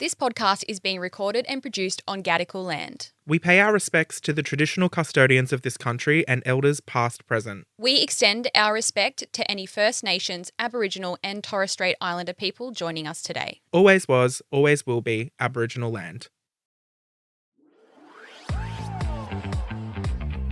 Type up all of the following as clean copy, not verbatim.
This podcast is being recorded and produced on Gadigal land. We pay our respects to the traditional custodians of this country and elders past, present. We extend our respect to any First Nations, Aboriginal and Torres Strait Islander people joining us today. Always was, always will be Aboriginal land.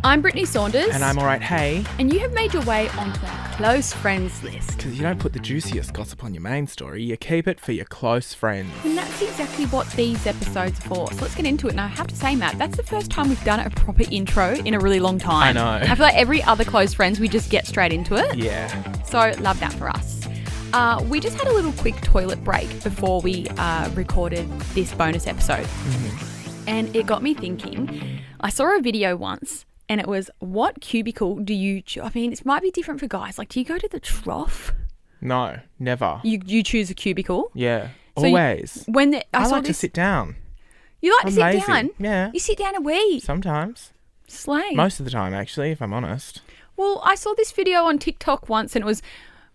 I'm Brittney Saunders. And I'm alright, hey. And you have made your way onto our close friends list. Because you don't put the juiciest gossip on your main story, you keep it for your close friends. And that's exactly what these episodes are for. So let's get into it. And I have to say, Matt, that's the first time we've done a proper intro in a really long time. I know. I feel like every other close friends, we just get straight into it. Yeah. So love that for us. We just had a little quick toilet break before we recorded this bonus episode. Mm-hmm. And it got me thinking. I saw a video once. And it was, what cubicle do you I mean, it might be different for guys. Like, do you go to the trough? No, never. You choose a cubicle? Yeah, So always. I like to sit down. You like I'm to sit lazy. down? Yeah. You sit down and wee? Sometimes. Slay. Most of the time, actually, if I'm honest. Well, I saw this video on TikTok once and it was,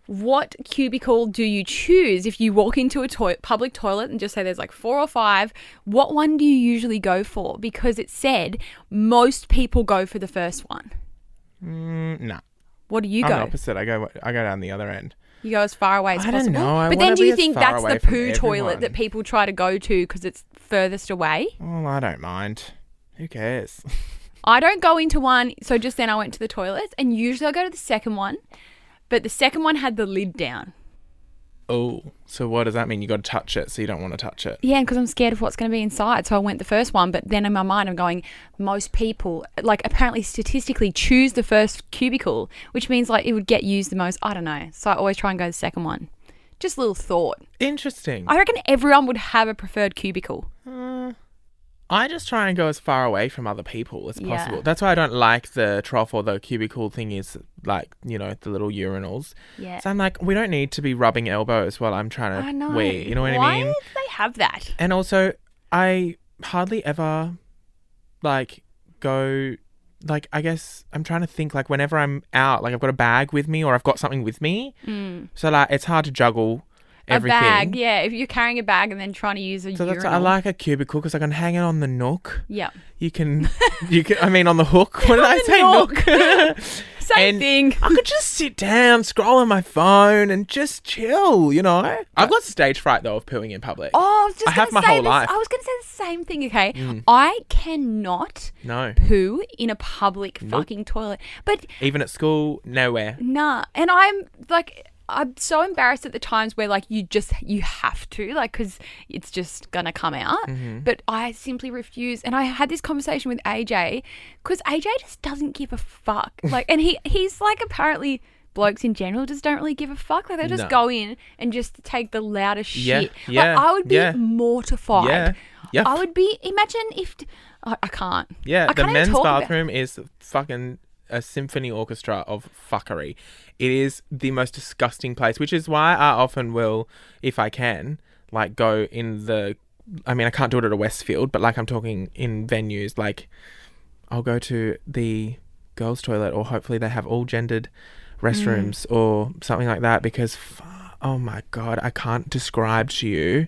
what cubicle do you choose if you walk into a public toilet and just say there's like 4 or 5? What one do you usually go for? Because it said most people go for the first one. Nah. What do you I'm go? the opposite. I go down the other end. You go as far away as I possible. don't know. I But wanna then do be you as think far that's the away from poo toilet everyone. that people try to go to because it's furthest away? Well, I don't mind. Who cares? I don't go into one. So just then I went to the toilets and usually I go to the second one. But the second one had the lid down. Oh, so what does that mean? You got to touch it, so you don't want to touch it? Yeah, because I'm scared of what's going to be inside. So I went the first one. But then in my mind, I'm going, most people, like apparently statistically, choose the first cubicle, which means like it would get used the most. I don't know. So I always try and go the second one. Just a little thought. Interesting. I reckon everyone would have a preferred cubicle. I just try and go as far away from other people as possible. Yeah. That's why I don't like the trough or the cubicle thing is like, you know, the little urinals. Yeah. So I'm like, we don't need to be rubbing elbows while I'm trying I to know. wee. You know what I Why mean? do they have that? And also, I hardly ever like go, like, I guess I'm trying to think like whenever I'm out, like I've got a bag with me or I've got something with me. So like it's hard to juggle everything. A bag, yeah. If you're carrying a bag and then trying to use a So urinal. that's, I like a cubicle because I can hang it on the nook. Yeah. You can, I mean, on the hook. What did I say? Nook. Same thing. I could just sit down, scroll on my phone and just chill, you know? I've got stage fright, though, of pooing in public. Oh, I have my whole life. I was going to say the same thing, okay? I cannot No. poo in a public fucking toilet. But Even at school, nowhere. nah. And I'm so embarrassed at the times where like you have to, like, because it's just gonna come out. But I simply refuse. And I had this conversation with AJ because AJ just doesn't give a fuck. Like, and he's like, apparently blokes in general just don't really give a fuck. Like they just No. go in and just take the loudest Yeah, shit. yeah, Like, I would be yeah. mortified. Yeah. Yep. I would be. Imagine if I can't. Yeah, I the can't even men's talk about it. bathroom is fucking a symphony orchestra of fuckery. It is the most disgusting place, which is why I often will, if I can, like go in the, I mean, I can't do it at a Westfield, but like I'm talking in venues, like I'll go to the girls' toilet or hopefully they have all gendered restrooms or something like that because, oh my God, I can't describe to you.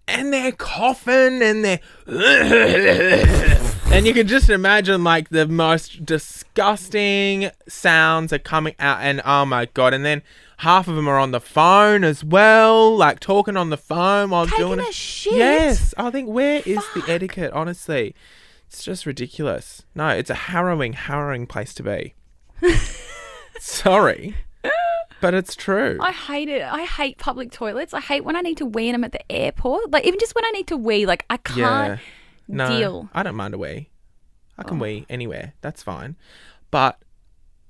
And they're coughing and they're... and you can just imagine like the most disgusting sounds are coming out and oh my God. And then half of them are on the phone as well, like talking on the phone while Taking doing a it. shit? Yes. I think where is the etiquette, honestly? It's just ridiculous. No, it's a harrowing place to be. Sorry. But it's true. I hate it. I hate public toilets. I hate when I need to wee in them at the airport. Like, even just when I need to wee, like, I can't No, deal. I don't mind a wee. I can wee anywhere. That's fine. But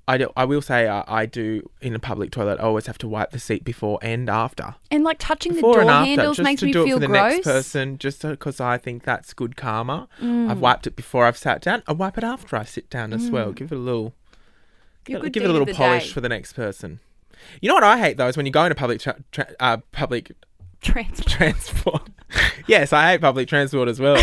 I will say I do, in a public toilet, I always have to wipe the seat before and after. And, like, touching Before the and door after, handles just makes to me do it feel for the gross. next person, just because I think that's good karma. I've wiped it before I've sat down. I wipe it after I sit down as well. Give it a little... Your good Give it deed a of little the polish day. for the next person. You know what I hate though is when you go into public Transport. transport. Yes, I hate public transport as well.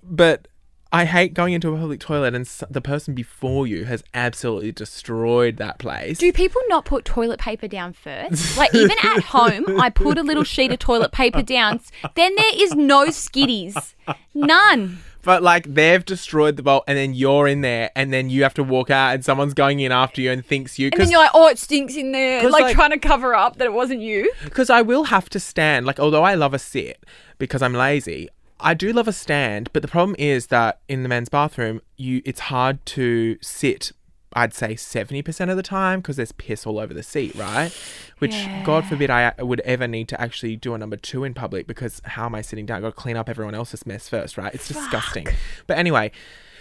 But I hate going into a public toilet and the person before you has absolutely destroyed that place. Do people not put toilet paper down first? Like, even at home, I put a little sheet of toilet paper down. Then there is no skiddies. None. But, like, they've destroyed the bowl and then you're in there and then you have to walk out and someone's going in after you and thinks you... And then you're like, oh, it stinks in there. Like, trying to cover up that it wasn't you. Because I will have to stand. Like, although I love a sit because I'm lazy... I do love a stand, but the problem is that in the men's bathroom, it's hard to sit, I'd say 70% of the time because there's piss all over the seat, right? Which, God forbid, I would ever need to actually do a number 2 in public because how am I sitting down? I've got to clean up everyone else's mess first, right? It's disgusting. But anyway,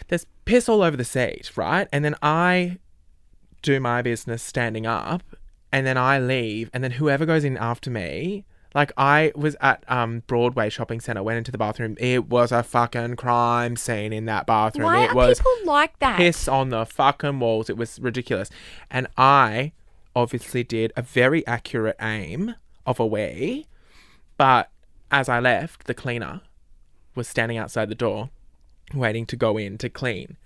there's piss all over the seat, right? And then I do my business standing up and then I leave and then whoever goes in after me... Like, I was at Broadway Shopping Centre, went into the bathroom. It was a fucking crime scene in that bathroom. Why it are was people like that? Piss on the fucking walls. It was ridiculous. And I obviously did a very accurate aim of a wee. But as I left, the cleaner was standing outside the door waiting to go in to clean.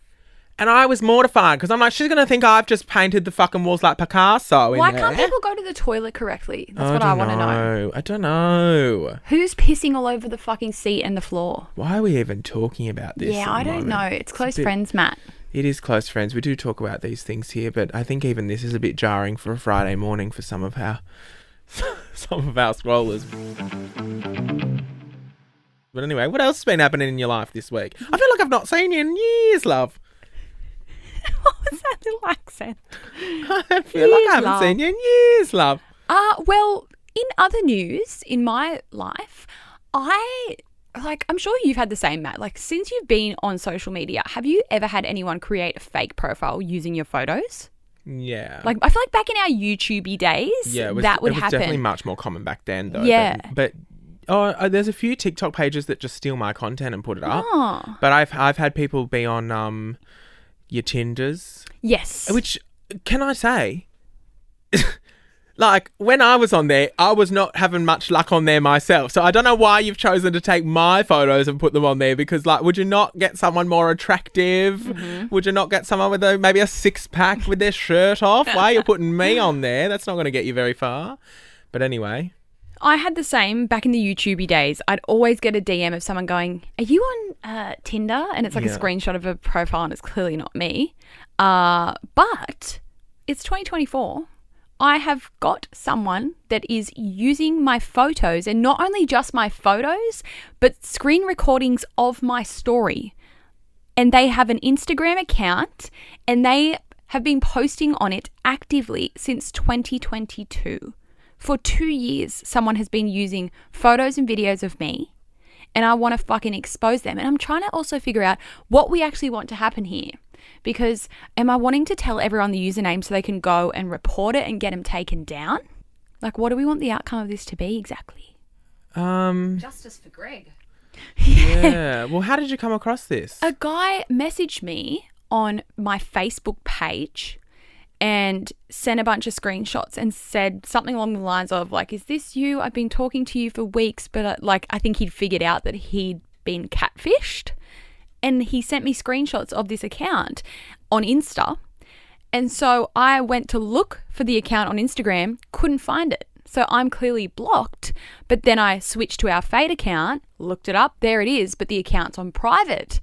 And I was mortified because I'm like, she's going to think I've just painted the fucking walls like Picasso in Why there. can't people go to the toilet correctly? That's what I want to know. I don't know. Who's pissing all over the fucking seat and the floor? Why are we even talking about this? Yeah, I don't know. It's close friends, Matt. It is close friends. We do talk about these things here, but I think even this is a bit jarring for a Friday morning for some of our scrollers. But anyway, what else has been happening in your life this week? I feel like I've not seen you in years, love. What was that little accent? I feel like I haven't seen you in years, love. Well, in other news in my life, I'm sure you've had the same, Matt. Like, since you've been on social media, have you ever had anyone create a fake profile using your photos? Yeah. Like, I feel like back in our YouTube-y days, that would happen. It was definitely much more common back then, though. Yeah. But there's a few TikTok pages that just steal my content and put it up. Oh. But I've had people be on your Tinders. Yes. Which, can I say, like, when I was on there, I was not having much luck on there myself. So I don't know why you've chosen to take my photos and put them on there because, like, would you not get someone more attractive? Mm-hmm. Would you not get someone with maybe a six-pack with their shirt off? Why are you putting me on there? That's not going to get you very far. But anyway... I had the same back in the YouTubey days. I'd always get a DM of someone going, are you on Tinder? And it's like a screenshot of a profile and it's clearly not me. But it's 2024. I have got someone that is using my photos, and not only just my photos, but screen recordings of my story. And they have an Instagram account and they have been posting on it actively since 2022. For 2 years, someone has been using photos and videos of me, and I want to fucking expose them. And I'm trying to also figure out what we actually want to happen here. Because am I wanting to tell everyone the username so they can go and report it and get them taken down? Like, what do we want the outcome of this to be exactly? Justice for Greg. Yeah. Well, how did you come across this? A guy messaged me on my Facebook page and sent a bunch of screenshots and said something along the lines of, like, is this you? I've been talking to you for weeks, but I think he'd figured out that he'd been catfished. And he sent me screenshots of this account on Insta. And so I went to look for the account on Instagram, couldn't find it. So I'm clearly blocked. But then I switched to our Fade account, looked it up, there it is, but the account's on private.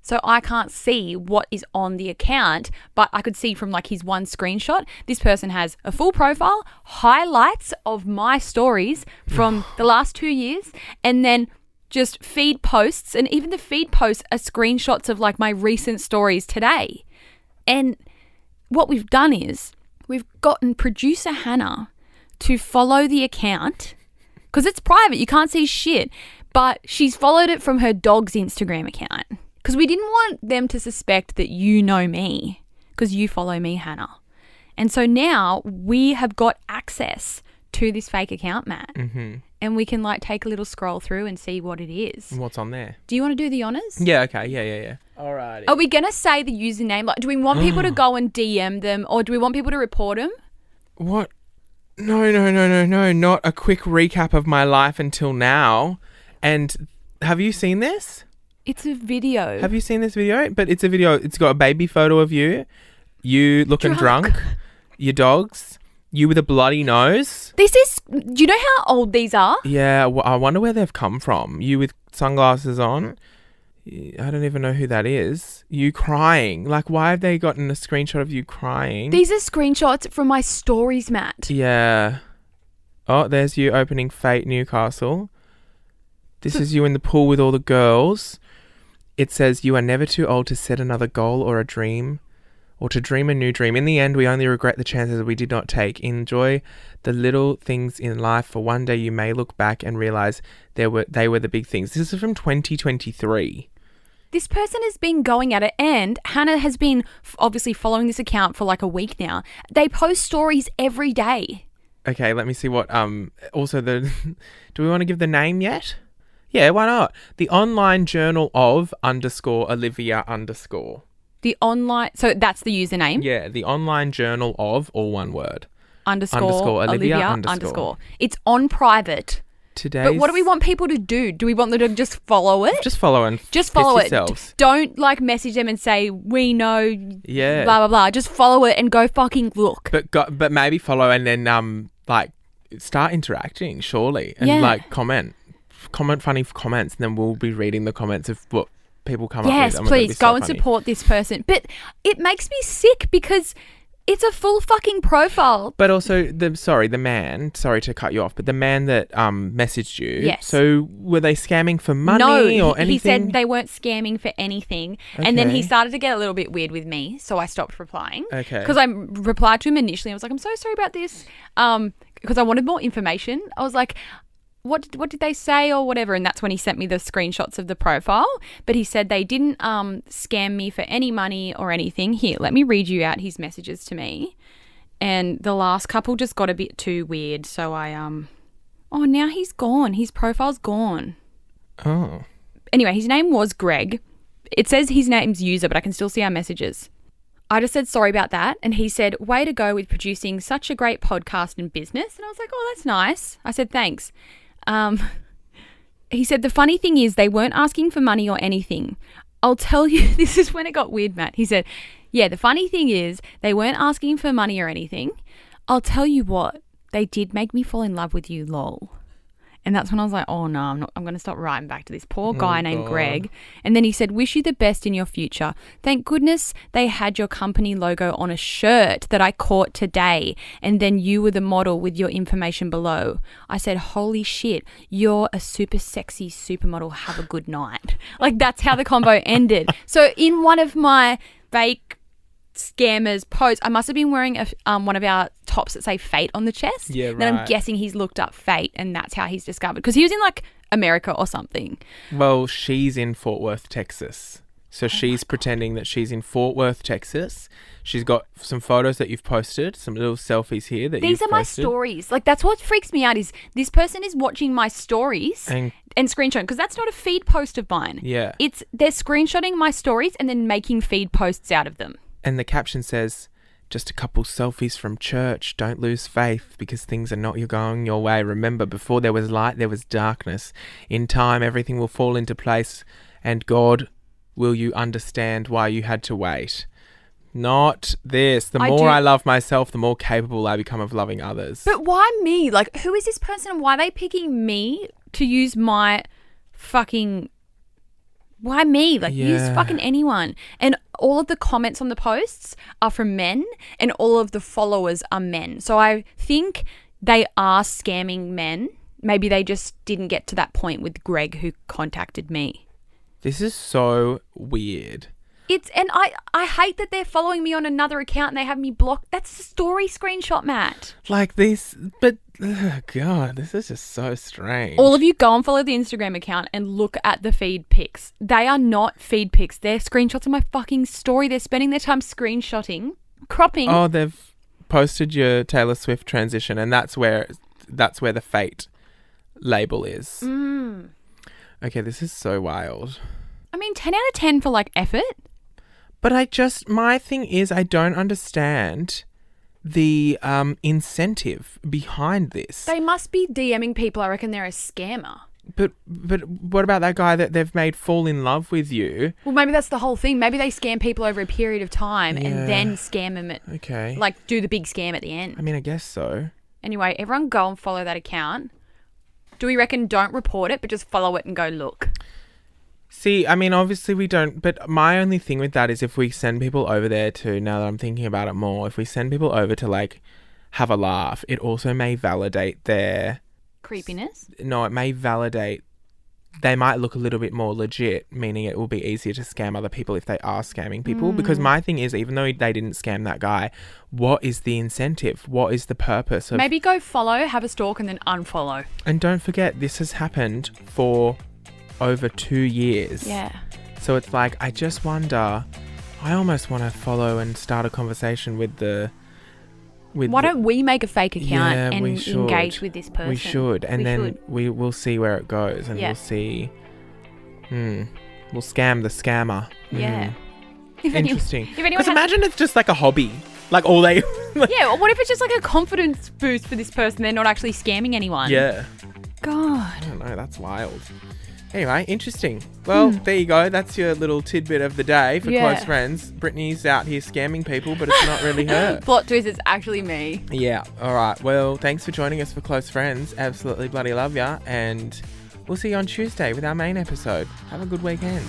So I can't see what is on the account, but I could see from like his one screenshot, this person has a full profile, highlights of my stories from the last 2 years, and then just feed posts. And even the feed posts are screenshots of like my recent stories today. And what we've done is we've gotten producer Hannah to follow the account because it's private. You can't see shit, but she's followed it from her dog's Instagram account. Because we didn't want them to suspect that you know me because you follow me, Hannah. And so now we have got access to this fake account, Matt. Mm-hmm. And we can like take a little scroll through and see what it is. What's on there? Do you want to do the honours? Yeah, okay. Yeah. Alrighty. Are we going to say the username? Like, do we want people to go and DM them or do we want people to report them? What? No. Not a quick recap of my life until now. And have you seen this? It's a video. Have you seen this video? But it's a video. It's got a baby photo of you looking drunk, your dogs, you with a bloody nose. Do you know how old these are? Yeah, well, I wonder where they've come from. You with sunglasses on. I don't even know who that is. You crying. Like, why have they gotten a screenshot of you crying? These are screenshots from my stories, Matt. Yeah. Oh, there's you opening Fate Newcastle. This is you in the pool with all the girls. It says, you are never too old to set another goal or a dream, or to dream a new dream. In the end, we only regret the chances we did not take. Enjoy the little things in life, for one day you may look back and realize they were the big things. This is from 2023. This person has been going at it, and Hannah has been obviously following this account for like a week now. They post stories every day. Okay, let me see what, also do we want to give the name yet? Yeah, why not? The online journal of _Olivia _. So that's the username? Yeah, the online journal of, all one word. _Olivia _. It's on private. Today's... But what do we want people to do? Do we want them to just follow it? Just follow and just follow it. Yourselves. Don't like message them and say, we know, yeah, blah, blah, blah. Just follow it and go fucking look. But maybe follow and then like start interacting, surely. And like comment funny comments, and then we'll be reading the comments of what people come up with. Yes, please go and support this person. But it makes me sick because it's a full fucking profile. But also, the man, sorry to cut you off, but the man that messaged you. Yes. So were they scamming for money or anything? He said they weren't scamming for anything. Okay. And then he started to get a little bit weird with me, so I stopped replying. Okay. Because I replied to him initially. I was like, I'm so sorry about this. Because I wanted more information. I was like, what did they say or whatever? And that's when he sent me the screenshots of the profile. But he said they didn't scam me for any money or anything. Here, let me read you out his messages to me. And the last couple just got a bit too weird. So I, oh, now he's gone. His profile's gone. Oh. Anyway, his name was Greg. It says his name's user, but I can still see our messages. I just said sorry about that. And he said, way to go with producing such a great podcast and business. And I was like, oh, that's nice. I said, thanks. He said, the funny thing is they weren't asking for money or anything. I'll tell you, this is when it got weird, Matt. He said, yeah, the funny thing is they weren't asking for money or anything. I'll tell you what, they did make me fall in love with you, lol. And that's when I was like, oh no, I'm going to stop writing back to this poor guy named Greg. And then he said, wish you the best in your future. Thank goodness they had your company logo on a shirt that I caught today. And then you were the model with your information below. I said, holy shit, you're a super sexy supermodel. Have a good night. Like, that's how the combo ended. So in one of my fake scammers posts, I must have been wearing one of our tops that say Fate on the chest. Yeah, right. Then I'm guessing he's looked up Fate and that's how he's discovered, because he was in like America or something. Well, she's in Fort Worth, Texas. So she's pretending that she's in Fort Worth, Texas. She's got some photos that you've posted, some little selfies here that These are my stories. Like, that's what freaks me out, is this person is watching my stories and screenshotting, because that's not a feed post of mine. Yeah. They're screenshotting my stories and then making feed posts out of them. And the caption says, just a couple selfies from church. Don't lose faith because things are not going your way. Remember, before there was light, there was darkness. In time, everything will fall into place, and God, will you understand why you had to wait? Not this. The more I love myself, the more capable I become of loving others. But why me? Like, who is this person and why are they picking me to use my fucking... Why me? Like, use fucking anyone. And all of the comments on the posts are from men and all of the followers are men. So I think they are scamming men. Maybe they just didn't get to that point with Greg, who contacted me. This is so weird. And I hate that they're following me on another account and they have me blocked. That's a story screenshot, Matt. Like this, but God, this is just so strange. All of you go and follow the Instagram account and look at the feed pics. They are not feed pics. They're screenshots of my fucking story. They're spending their time screenshotting, cropping. Oh, they've posted your Taylor Swift transition, and that's where the Fate label is. Okay, this is so wild. I mean, 10 out of 10 for like effort. But my thing is, I don't understand the incentive behind this. They must be DMing people. I reckon they're a scammer. But what about that guy that they've made fall in love with you? Well, maybe that's the whole thing. Maybe they scam people over a period of time Yeah. and then scam them at, Okay. like, do the big scam at the end. I mean, I guess so. Anyway, everyone go and follow that account. Do we reckon don't report it, but just follow it and go look? See, I mean, obviously we don't, but my only thing with that is if we send people over there to, now that I'm thinking about it more, if we send people over to, like, have a laugh, it also may validate their... Creepiness? No, it may validate... They might look a little bit more legit, meaning it will be easier to scam other people if they are scamming people. Because my thing is, even though they didn't scam that guy, what is the incentive? What is the purpose of... Maybe go follow, have a stalk, and then unfollow. And don't forget, this has happened for over 2 years. Yeah. So it's like, I just wonder... I almost want to follow and start a conversation with the... Why don't we make a fake account Yeah, and we should. engage with this person? We should. And then we will see where it goes. And Yeah. we'll see... We'll scam the scammer. Yeah. Interesting. If anyone Because has- imagine it's just like a hobby. Like all they... Yeah, well, what if it's just like a confidence boost for this person? They're not actually scamming anyone. Yeah. God. I don't know. That's wild. Anyway, interesting. Well, there you go. That's your little tidbit of the day for Yeah. Close Friends. Brittney's out here scamming people, but it's not really her. Plot twist, it's actually me. Yeah. All right. Well, thanks for joining us for Close Friends. Absolutely bloody love ya. And we'll see you on Tuesday with our main episode. Have a good weekend.